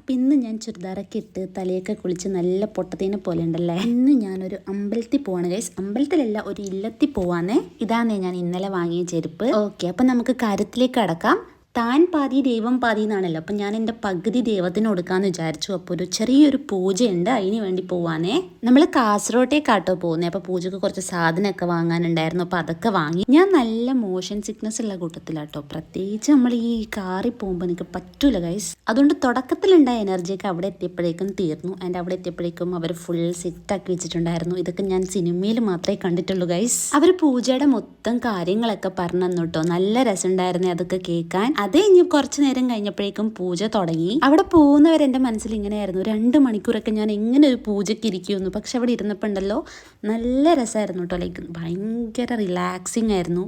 അപ്പം ഇന്ന് ഞാൻ ചുരിദാറൊക്കെ ഇട്ട് തലയൊക്കെ കുളിച്ച് നല്ല പൊട്ടത്തീനെ പോലെ ഉണ്ടല്ലേ. ഇന്ന് ഞാനൊരു അമ്പലത്തിൽ പോവാണ് ഗൈസ്. അമ്പലത്തിലല്ല, ഒരു ഇല്ലത്തിൽ പോവാന്നേ. ഇതാന്നേ ഞാൻ ഇന്നലെ വാങ്ങിയ ചെരുപ്പ്. ഓക്കെ, അപ്പം നമുക്ക് കാര്യത്തിലേക്ക് കടക്കാം. താൻ പാതി ദൈവം പാതി എന്നാണല്ലോ. അപ്പം ഞാൻ എൻ്റെ പകുതി ദൈവത്തിന് കൊടുക്കാമെന്ന് വിചാരിച്ചു. അപ്പോൾ ഒരു ചെറിയൊരു പൂജയുണ്ട്, അതിന് വേണ്ടി പോവാനേ. നമ്മൾ കാസർഗോട്ടേക്കാട്ടോ പോകുന്നത്. അപ്പോൾ പൂജക്ക് കുറച്ച് സാധനമൊക്കെ വാങ്ങാനുണ്ടായിരുന്നു. അപ്പോൾ അതൊക്കെ വാങ്ങി. ഞാൻ നല്ല മോഷൻ സിക്നസ് ഉള്ള കൂട്ടത്തിലാട്ടോ. പ്രത്യേകിച്ച് നമ്മൾ ഈ കാറിൽ പോകുമ്പോൾ എനിക്ക് പറ്റൂല ഗൈസ്. അതുകൊണ്ട് തുടക്കത്തിലുണ്ടായ എനർജിയൊക്കെ അവിടെ എത്തിയപ്പോഴേക്കും തീർന്നു. ആൻഡ് അവിടെ എത്തിയപ്പോഴേക്കും അവർ ഫുൾ സെറ്റാക്കി വെച്ചിട്ടുണ്ടായിരുന്നു. ഇതൊക്കെ ഞാൻ സിനിമയിൽ മാത്രമേ കണ്ടിട്ടുള്ളൂ ഗൈസ്. അവർ പൂജയുടെ മൊത്തം കാര്യങ്ങളൊക്കെ പറഞ്ഞു തന്നു കേട്ടോ. നല്ല രസമുണ്ടായിരുന്നേ അതൊക്കെ കേൾക്കാൻ. അത് കഴിഞ്ഞ് കുറച്ച് നേരം കഴിഞ്ഞപ്പോഴേക്കും പൂജ തുടങ്ങി. അവിടെ പോകുന്നവരെൻ്റെ മനസ്സിൽ ഇങ്ങനെയായിരുന്നു, 2 മണിക്കൂറൊക്കെ ഞാൻ എങ്ങനെ ഒരു പൂജയ്ക്ക് ഇരിക്കുമെന്ന്. പക്ഷെ അവിടെ ഇരുന്നപ്പോൾ ഉണ്ടല്ലോ നല്ല രസമായിരുന്നു കേട്ടോ. ലൈക്ക് ഭയങ്കര റിലാക്സിങ് ആയിരുന്നു.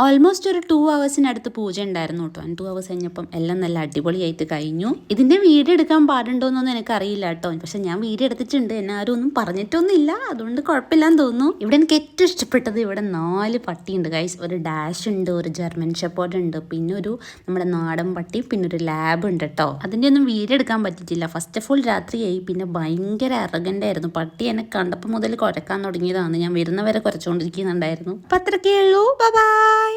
ഓൾമോസ്റ്റ് ഒരു 2 hours പൂജ ഉണ്ടായിരുന്നു കേട്ടോ. 2 hours കഴിഞ്ഞപ്പം എല്ലാം നല്ല അടിപൊളിയായിട്ട് കഴിഞ്ഞു. ഇതിൻ്റെ വീഡിയോ എടുക്കാൻ പാടുണ്ടോയെന്നൊന്നും എനിക്കറിയില്ല കേട്ടോ. പക്ഷെ ഞാൻ വീഡിയോ എടുത്തിട്ടുണ്ട്. എന്നെ ആരും ഒന്നും പറഞ്ഞിട്ടൊന്നുമില്ല, അതുകൊണ്ട് കുഴപ്പമില്ലാന്ന് തോന്നുന്നു. ഇവിടെ എനിക്ക് ഏറ്റവും ഇഷ്ടപ്പെട്ടത് ഇവിടെ 4 പട്ടിയുണ്ട് ഗൈസ്. ഒരു ഡാഷ് ഉണ്ട്, ഒരു ജർമ്മൻ ഷെപ്പേർഡ് ഉണ്ട്, പിന്നെ ഒരു നമ്മുടെ നാടൻ പട്ടി, പിന്നെ ഒരു ലാബ് ഉണ്ട് കേട്ടോ. അതിൻ്റെ ഒന്നും വീഡിയോ എടുക്കാൻ പറ്റിയിട്ടില്ല. ഫസ്റ്റ് ഓഫ് ഓൾ രാത്രിയായി. പിന്നെ ഭയങ്കര അറഗൻ്റ് ആയിരുന്നു. പട്ടി എന്നെ കണ്ടപ്പോൾ മുതൽ കുരക്കാൻ തുടങ്ങിയതാണ്. ഞാൻ വരുന്നവരെ കുരച്ചുകൊണ്ടിരിക്കുന്നുണ്ടായിരുന്നു. അപ്പം അത്രയ്ക്കേ ഉള്ളൂ. ബൈ.